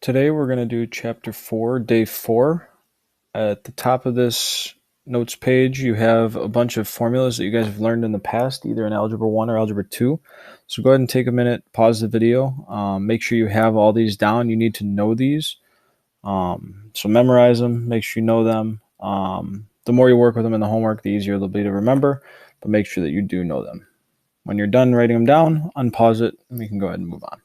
Today we're going to do chapter 4, day 4. At the top of this notes page, you have a bunch of formulas that you guys have learned in the past, either in Algebra 1 or Algebra 2. So go ahead and take a minute, pause the video, make sure you have all these down. You need to know these. So memorize them, make sure you know them. The more you work with them in the homework, the easier they'll be to remember, but make sure that you do know them. When you're done writing them down, unpause it, and we can go ahead and move on.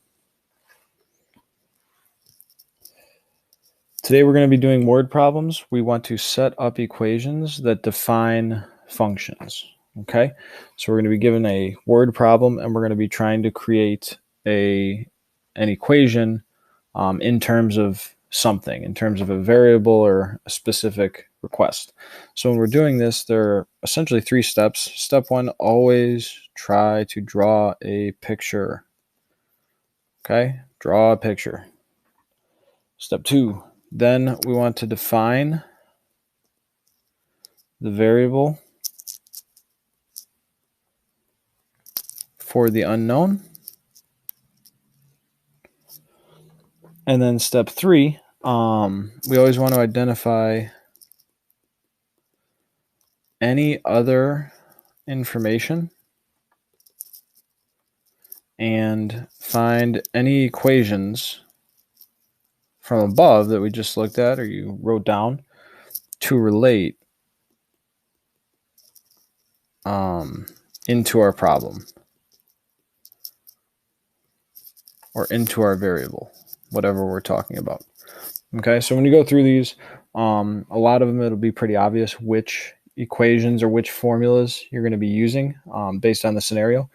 Today we're going to be doing word problems. We want to set up equations that define functions. Okay, so we're going to be given a word problem, and we're going to be trying to create an equation in terms of something, in terms of a variable or a specific request. So when we're doing this, there are essentially 3 steps. Step 1, always try to draw a picture. Okay, draw a picture. Step 2, then we want to define the variable for the unknown. And then step 3, we always want to identify any other information and find any equations from above that we just looked at or you wrote down to relate into our problem or into our variable, whatever we're talking about. Okay, so when you go through these, a lot of them it'll be pretty obvious which equations or which formulas you're going to be using based on the scenario.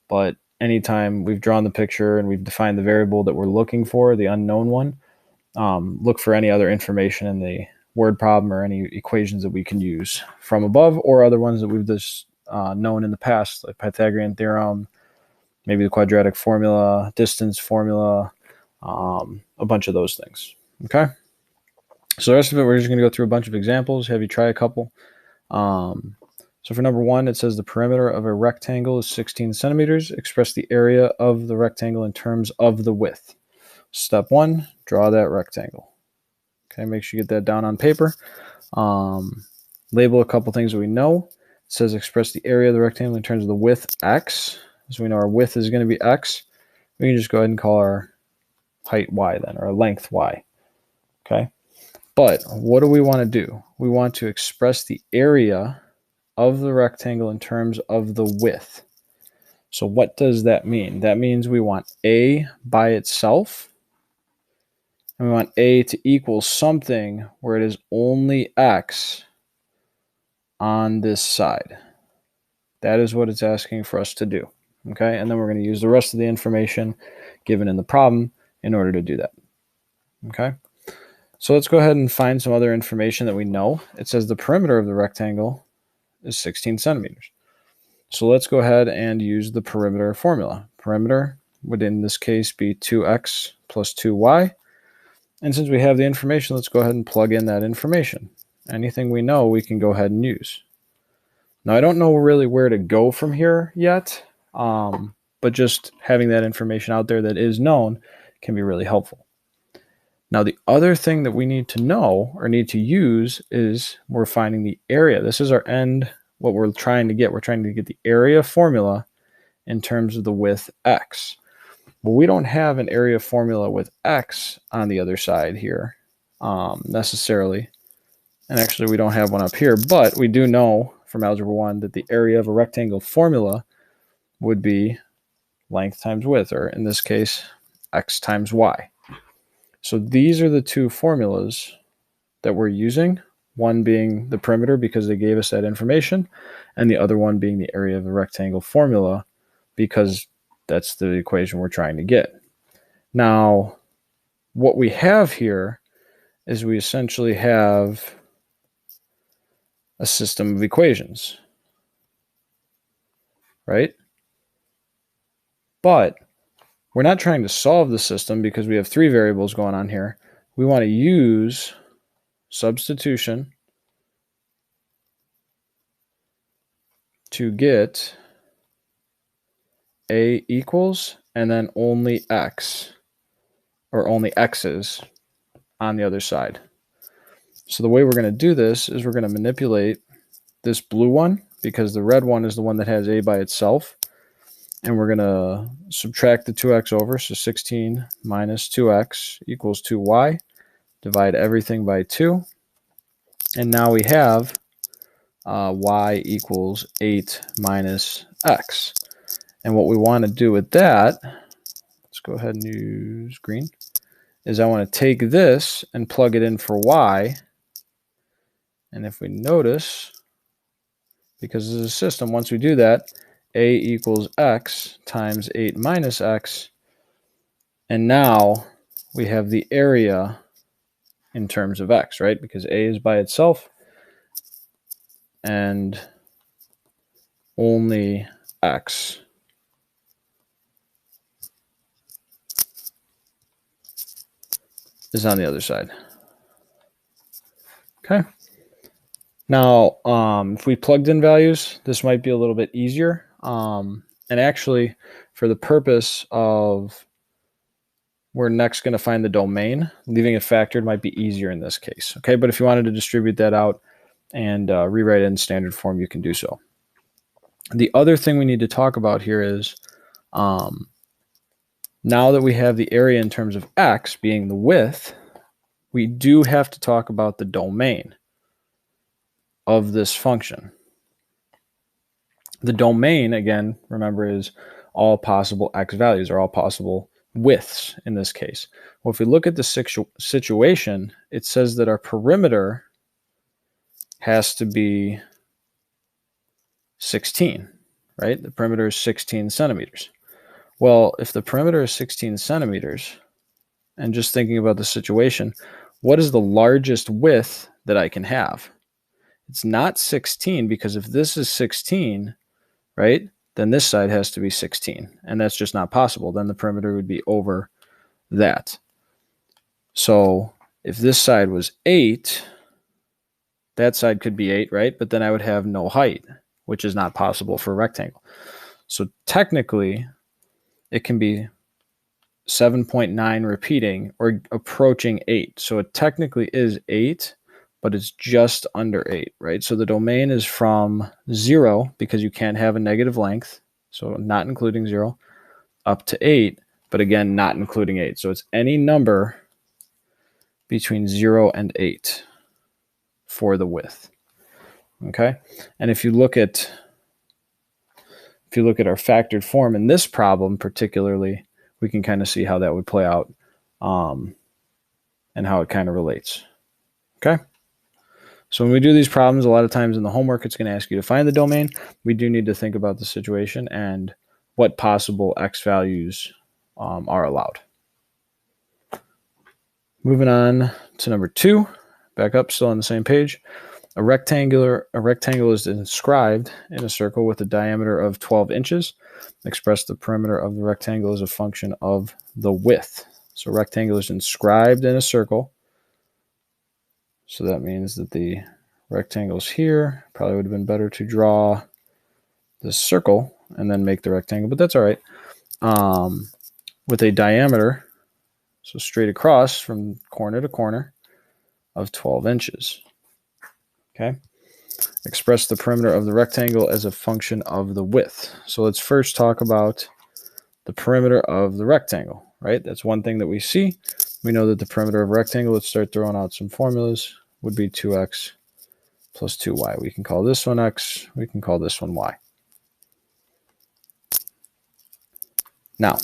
But anytime we've drawn the picture and we've defined the variable that we're looking for, the unknown one, look for any other information in the word problem or any equations that we can use from above or other ones that we've just known in the past, like Pythagorean theorem, maybe the quadratic formula, distance formula, a bunch of those things. Okay, so the rest of it, we're just going to go through a bunch of examples, have you try a couple. So for number 1, it says the perimeter of a rectangle is 16 centimeters. Express the area of the rectangle in terms of the width. Step 1, draw that rectangle. Okay, make sure you get that down on paper. Label a couple things that we know. It says express the area of the rectangle in terms of the width, x. So we know our width is going to be x. We can just go ahead and call our height y then, or our length y. Okay, but what do we want to do? We want to express the area of the rectangle in terms of the width. So what does that mean? That means we want a by itself, and we want a to equal something where it is only x on this side. That is what it's asking for us to do. Okay, and then we're going to use the rest of the information given in the problem in order to do that. Okay, so let's go ahead and find some other information that we know. It says the perimeter of the rectangle is 16 centimeters. So let's go ahead and use the perimeter formula. Perimeter would in this case be 2x plus 2y. And since we have the information, let's go ahead and plug in that information. Anything we know, we can go ahead and use. Now, I don't know really where to go from here yet, but just having that information out there that is known can be really helpful. Now, the other thing that we need to know or need to use is we're finding the area. This is our end, what we're trying to get. We're trying to get the area formula in terms of the width x. Well, we don't have an area formula with x on the other side here necessarily. And actually, we don't have one up here, but we do know from Algebra 1 that the area of a rectangle formula would be length times width, or in this case, x times y. So these are the 2 formulas that we're using, one being the perimeter because they gave us that information, and the other one being the area of the rectangle formula because that's the equation we're trying to get. Now, what we have here is we essentially have a system of equations, right? But we're not trying to solve the system because we have 3 variables going on here. We want to use substitution to get a equals and then only x, or only x's, on the other side. So the way we're going to do this is we're going to manipulate this blue one, because the red one is the one that has a by itself. And we're going to subtract the 2x over. So 16 minus 2x equals 2y. Divide everything by 2. And now we have y equals 8 minus x. And what we want to do with that, let's go ahead and use green, is I want to take this and plug it in for y. And if we notice, because this is a system, once we do that, a equals x times 8 minus x. And now we have the area in terms of x, right? Because a is by itself and only x is on the other side. Okay. Now, if we plugged in values, this might be a little bit easier. And actually, for the purpose of we're next going to find the domain, leaving it factored might be easier in this case. Okay, but if you wanted to distribute that out and rewrite it in standard form, you can do so. The other thing we need to talk about here is now that we have the area in terms of x being the width, we do have to talk about the domain of this function. The domain, again, remember, is all possible x values, or all possible widths in this case. Well, if we look at the situation, it says that our perimeter has to be 16, right? The perimeter is 16 centimeters. Well, if the perimeter is 16 centimeters, and just thinking about the situation, what is the largest width that I can have? It's not 16, because if this is 16, right, then this side has to be 16, and that's just not possible. Then the perimeter would be over that. So if this side was 8, that side could be 8, right? But then I would have no height, which is not possible for a rectangle. So technically, it can be 7.9 repeating or approaching 8. So it technically is 8, but it's just under 8, right? So the domain is from 0, because you can't have a negative length, so not including 0, up to 8, but again, not including 8. So it's any number between 0 and 8 for the width. Okay? And if you look at our factored form in this problem particularly, we can kind of see how that would play out and how it kind of relates. Okay? So when we do these problems, a lot of times in the homework, it's going to ask you to find the domain. We do need to think about the situation and what possible x values are allowed. Moving on to number 2, back up, still on the same page. A rectangle is inscribed in a circle with a diameter of 12 inches. Express the perimeter of the rectangle as a function of the width. So rectangle is inscribed in a circle. So that means that the rectangle's here. Probably would have been better to draw this circle and then make the rectangle, but that's all right. With a diameter, so straight across from corner to corner, of 12 inches. Okay. Express the perimeter of the rectangle as a function of the width. So let's first talk about the perimeter of the rectangle, right? That's one thing that we see. We know that the perimeter of a rectangle, let's start throwing out some formulas, would be 2x plus 2y. We can call this one x, we can call this one y. Now,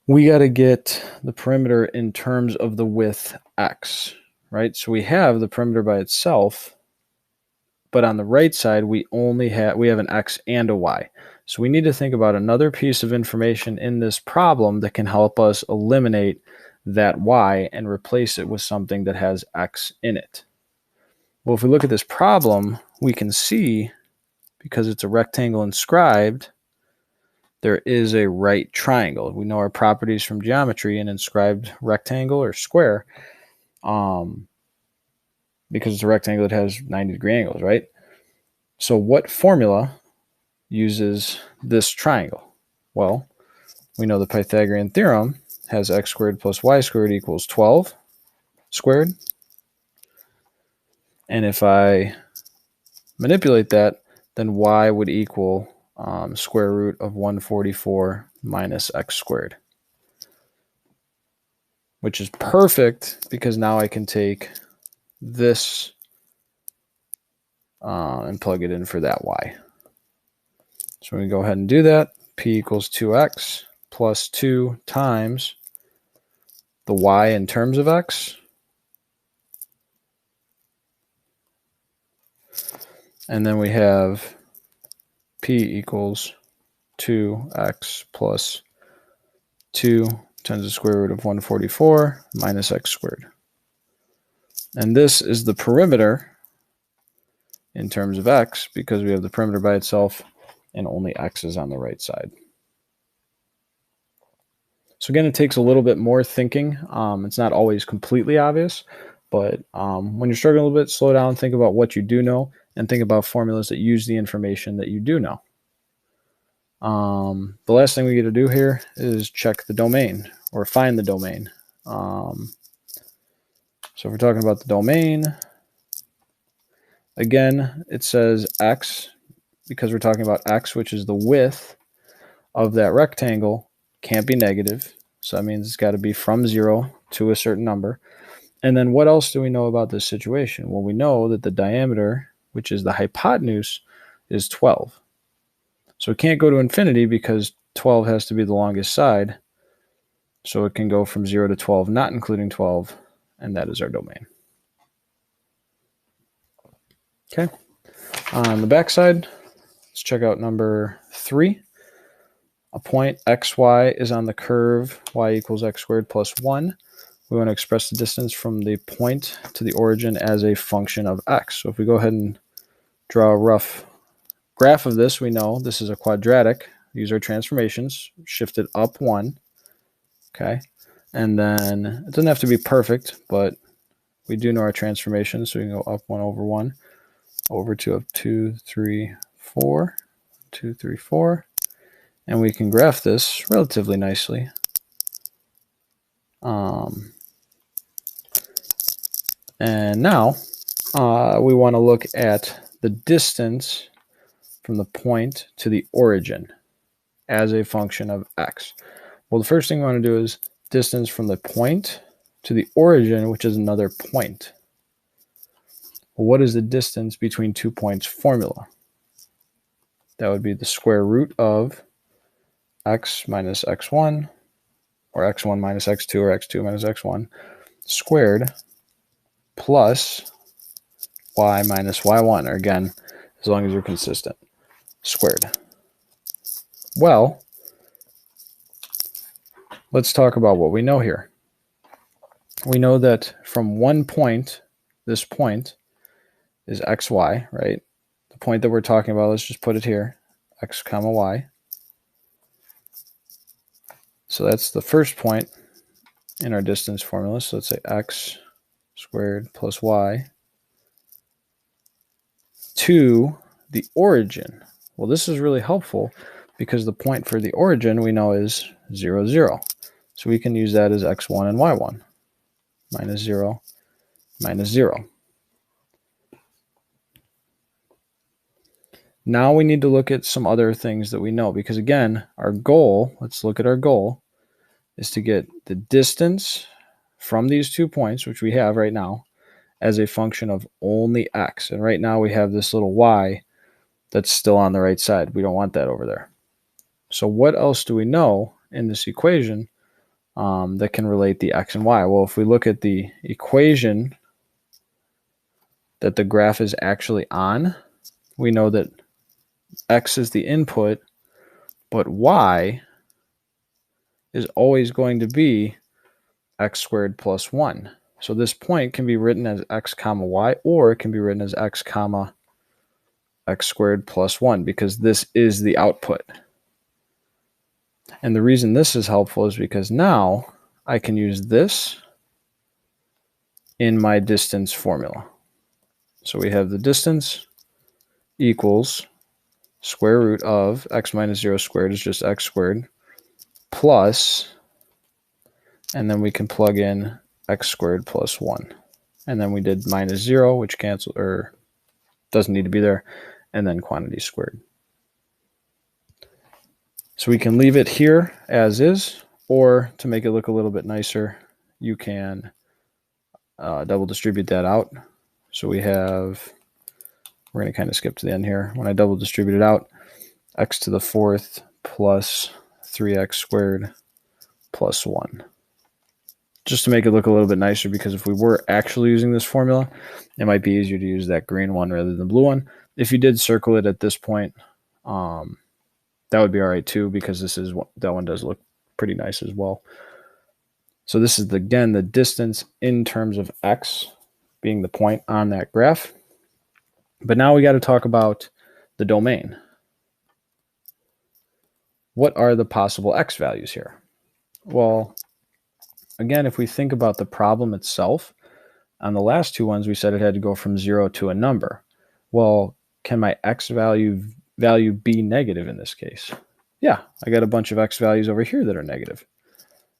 we got to get the perimeter in terms of the width x, right? So we have the perimeter by itself, but on the right side, we have an x and a y. So we need to think about another piece of information in this problem that can help us eliminate that y and replace it with something that has x in it. Well, if we look at this problem, we can see, because it's a rectangle inscribed, there is a right triangle. We know our properties from geometry, an inscribed rectangle or square, because it's a rectangle that has 90-degree angles, right? So what formula uses this triangle? Well, we know the Pythagorean theorem has x squared plus y squared equals 12 squared. And if I manipulate that, then y would equal square root of 144 minus x squared, which is perfect because now I can take this and plug it in for that y. So we go ahead and do that. P equals 2x plus 2 times the y in terms of x. And then we have P equals 2x plus 2 times the square root of 144 minus x squared. And this is the perimeter in terms of x because we have the perimeter by itself and only x is on the right side. So again, it takes a little bit more thinking. It's not always completely obvious, but when you're struggling a little bit, slow down, think about what you do know, and think about formulas that use the information that you do know. The last thing we get to do here is check the domain or find the domain. So if we're talking about the domain, again, it says x because we're talking about x, which is the width of that rectangle, can't be negative. So that means it's got to be from 0 to a certain number. And then what else do we know about this situation? Well, we know that the diameter, which is the hypotenuse, is 12. So it can't go to infinity because 12 has to be the longest side. So it can go from 0 to 12, not including 12, and that is our domain. Okay. On the back side, let's check out number 3. A point xy is on the curve y equals x squared plus 1. We want to express the distance from the point to the origin as a function of x. So if we go ahead and draw a rough graph of this, we know this is a quadratic. Use our transformations, shift it up 1. Okay. And then it doesn't have to be perfect, but we do know our transformations. So we can go up 1 over 1, over 2 of 2, 3, 4, 2, 3, 4. And we can graph this relatively nicely. And now we want to look at the distance from the point to the origin as a function of x. Well, the first thing we want to do is distance from the point to the origin, which is another point. Well, what is the distance between 2 points formula? That would be the square root of x minus x1, or x1 minus x2, or x2 minus x1 squared plus y minus y1, or again, as long as you're consistent, squared. Well, let's talk about what we know here. We know that from one point, this point is xy, right? The point that we're talking about, let's just put it here, x comma y. So that's the first point in our distance formula. So let's say x squared plus y to the origin. Well, this is really helpful because the point for the origin we know is 0, 0. So we can use that as x1 and y1. Minus 0, minus 0. Now we need to look at some other things that we know because, again, our goal, let's look at our goal, is to get the distance from these 2 points, which we have right now, as a function of only x. And right now we have this little y that's still on the right side. We don't want that over there. So what else do we know in this equation that can relate the x and y? Well, if we look at the equation that the graph is actually on, we know that x is the input, but y is always going to be x squared plus 1. So this point can be written as x comma y, or it can be written as x comma x squared plus 1 because this is the output. And the reason this is helpful is because now I can use this in my distance formula. So we have the distance equals square root of x minus 0 squared is just x squared plus and then we can plug in x squared plus 1. And then we did minus 0, which cancel or doesn't need to be there, and then quantity squared. So we can leave it here as is, or to make it look a little bit nicer, you can double distribute that out. So we have, we're going to kind of skip to the end here. When I double distribute it out, x to the 4th plus 3x squared plus 1. Just to make it look a little bit nicer, because if we were actually using this formula, it might be easier to use that green one rather than the blue one. If you did circle it at this point, that would be all right too, because that one does look pretty nice as well. So this is, again, the distance in terms of x being the point on that graph. But now we got to talk about the domain. What are the possible x values here? Well, again, if we think about the problem itself, on the last two ones, we said it had to go from 0 to a number. Well, can my x value be negative in this case? Yeah, I got a bunch of x values over here that are negative.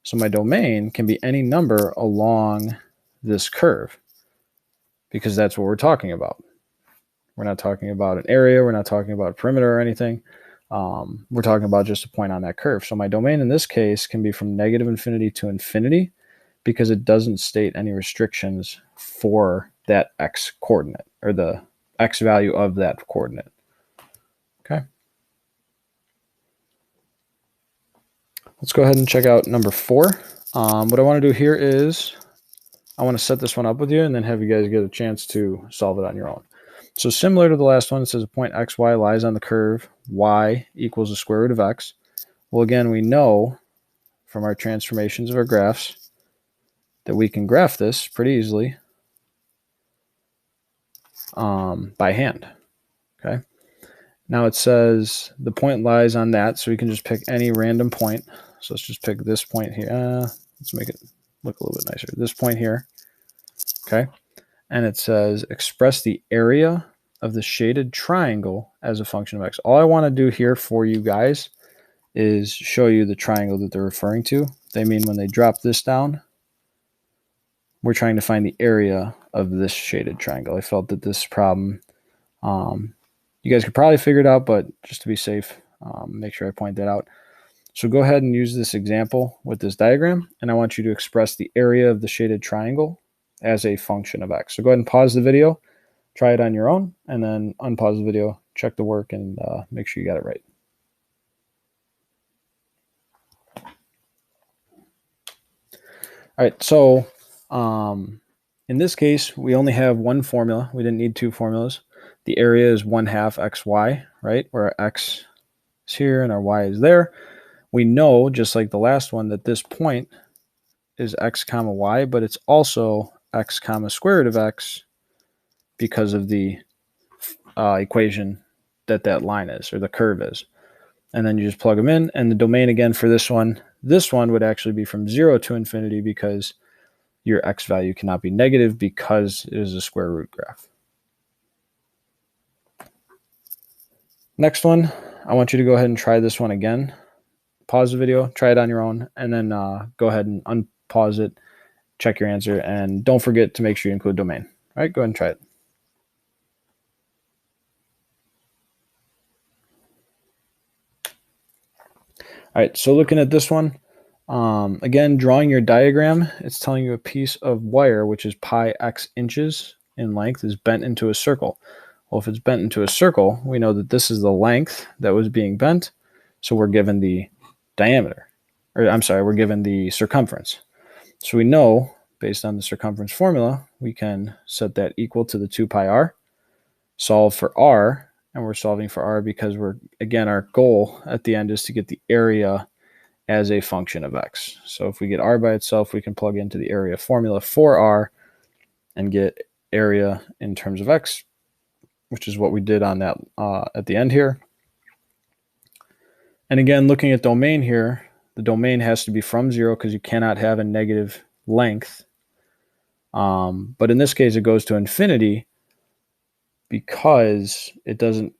So my domain can be any number along this curve, because that's what we're talking about. We're not talking about an area. We're not talking about a perimeter or anything. We're talking about just a point on that curve. So my domain in this case can be from negative infinity to infinity, because it doesn't state any restrictions for that x coordinate, or the x value of that coordinate. Okay. Let's go ahead and check out number 4. What I want to do here is I want to set this one up with you and then have you guys get a chance to solve it on your own. So similar to the last one, it says a point xy lies on the curve y equals the square root of x. Well, again, we know from our transformations of our graphs that we can graph this pretty easily by hand. Okay. Now it says the point lies on that, so we can just pick any random point. So let's just pick this point here. Let's make it look a little bit nicer. This point here. Okay. And it says express the area of the shaded triangle as a function of x. All I want to do here for you guys is show you the triangle that they're referring to. They mean when they drop this down, we're trying to find the area of this shaded triangle. I felt that this problem, you guys could probably figure it out, but just to be safe, make sure I point that out. So go ahead and use this example with this diagram, and I want you to express the area of the shaded triangle as a function of x. So go ahead and pause the video, try it on your own, and then unpause the video, check the work, and make sure you got it right. All right, so in this case, we only have one formula. We didn't need two formulas. The area is 1/2 xy, right, where our x is here and our y is there. We know, just like the last one, that this point is x comma y, but it's also x comma square root of x because of the equation that line is, or the curve is. And then you just plug them in, and the domain again for this one would actually be from 0 to infinity, because your x value cannot be negative because it is a square root graph. Next one, I want you to go ahead and try this one again. Pause the video, try it on your own, and then go ahead and unpause it, check your answer, and don't forget to make sure you include domain. All right, go ahead and try it. All right, so looking at this one, again, drawing your diagram, it's telling you a piece of wire, which is pi x inches in length, is bent into a circle. Well, if it's bent into a circle, we know that this is the length that was being bent, so we're given the diameter, or I'm sorry, we're given the circumference. So we know, based on the circumference formula, we can set that equal to the 2 pi r, solve for r, and we're solving for r because again, our goal at the end is to get the area as a function of x. So if we get r by itself, we can plug into the area formula for r and get area in terms of x, which is what we did on that at the end here. And again, looking at domain here, the domain has to be from 0 because you cannot have a negative length. But in this case, it goes to infinity because it doesn't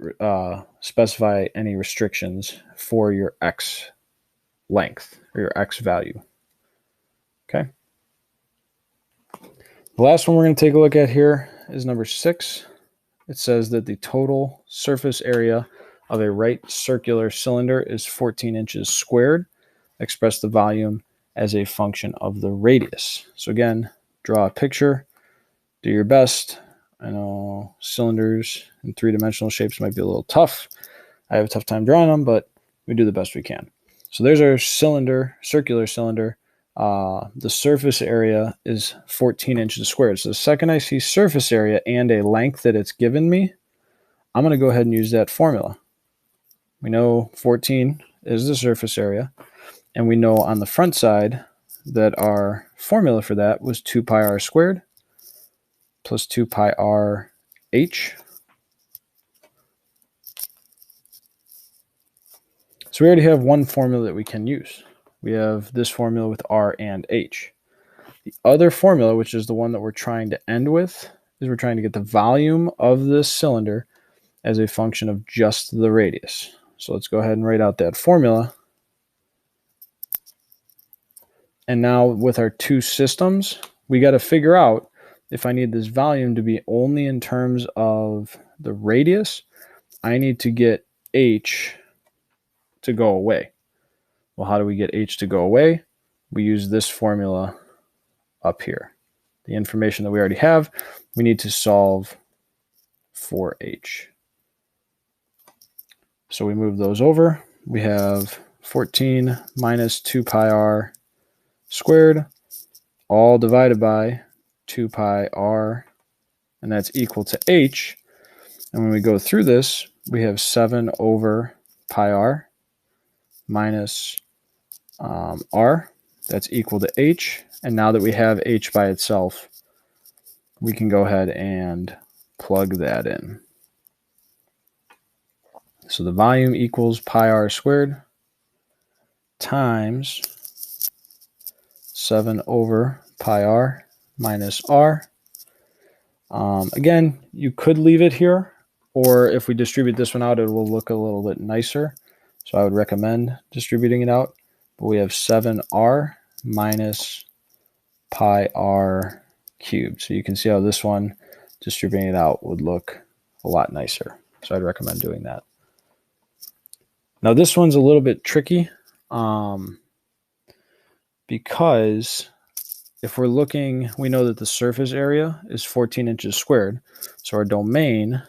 specify any restrictions for your x length or your x value. Okay. The last one we're going to take a look at here is number 6. It says that the total surface area of a right circular cylinder is 14 inches squared. Express the volume as a function of the radius. So again, draw a picture, do your best. I know cylinders in three-dimensional shapes might be a little tough. I have a tough time drawing them, but we do the best we can. So there's our cylinder, circular cylinder. The surface area is 14 inches squared. So the second I see surface area and a length that it's given me, I'm going to go ahead and use that formula. We know 14 is the surface area, and we know on the front side that our formula for that was 2 pi r squared plus 2 pi r h. So we already have one formula that we can use. We have this formula with r and h. The other formula, which is the one that we're trying to end with, is we're trying to get the volume of this cylinder as a function of just the radius. So let's go ahead and write out that formula. And now with our two systems, we got to figure out if I need this volume to be only in terms of the radius, I need to get h to go away. Well, how do we get h to go away? We use this formula up here. The information that we already have, we need to solve for h. So we move those over. We have 14 minus 2 pi r squared, all divided by 2 pi r, and that's equal to h. And when we go through this, we have 7 over pi r minus r. That's equal to h. And now that we have h by itself, we can go ahead and plug that in. So the volume equals pi r squared times 7 over pi r minus r. Again, you could leave it here, or if we distribute this one out, it will look a little bit nicer. So I would recommend distributing it out. But we have 7r minus pi r cubed. So you can see how this one, distributing it out, would look a lot nicer. So I'd recommend doing that. Now this one's a little bit tricky because if we're looking, we know that the surface area is 14 inches squared. So our domain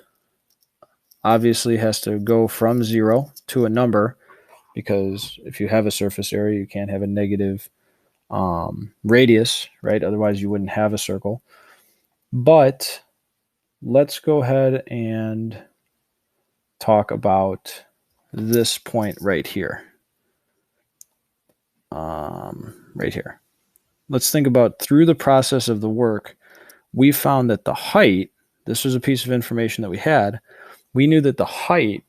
obviously has to go from 0 to a number, because if you have a surface area, you can't have a negative radius, right? Otherwise, you wouldn't have a circle. But let's go ahead and talk about this point right here. Right here. Let's think about, through the process of the work, we found that the height, this was a piece of information that we had, we knew that the height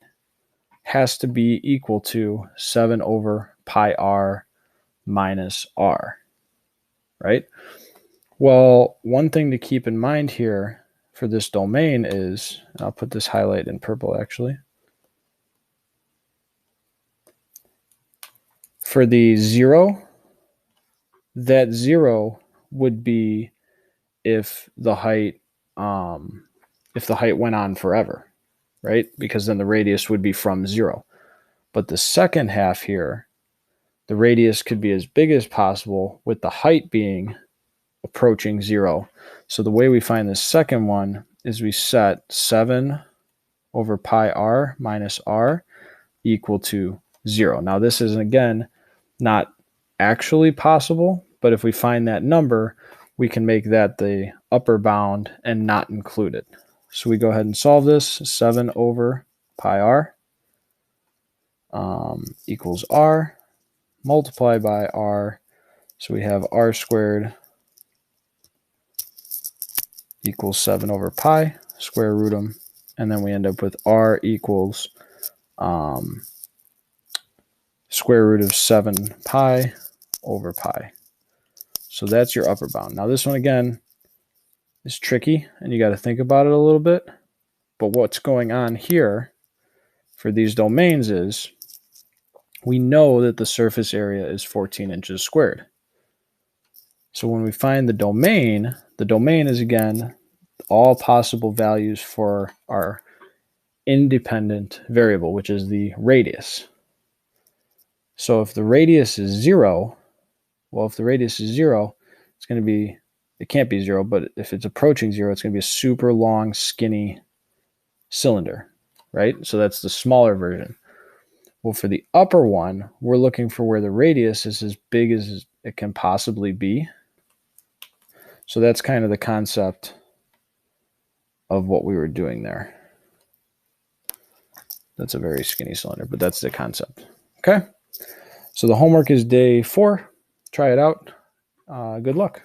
has to be equal to 7 over pi r minus r, right? Well, one thing to keep in mind here for this domain is, I'll put this highlight in purple actually, for the 0, that 0 would be if the height went on forever, right? Because then the radius would be from 0. But the second half here, the radius could be as big as possible with the height being approaching 0. So the way we find the second one is we set 7 over pi r minus r equal to 0. Now this is, again, not actually possible, but if we find that number, we can make that the upper bound and not include it. So we go ahead and solve this. 7 over pi r equals r, multiply by r. So we have r squared equals 7 over pi, square root them, and then we end up with r equals square root of 7 pi over pi. So that's your upper bound. Now this one, again, is tricky, and you got to think about it a little bit. But what's going on here for these domains is we know that the surface area is 14 inches squared. So when we find the domain is, again, all possible values for our independent variable, which is the radius. So if the radius is 0, well, if the radius is 0, it's going to be, it can't be 0, but if it's approaching 0, it's going to be a super long, skinny cylinder, right? So that's the smaller version. Well, for the upper one, we're looking for where the radius is as big as it can possibly be. So that's kind of the concept of what we were doing there. That's a very skinny cylinder, but that's the concept. Okay. So the homework is day 4. Try it out. Good luck.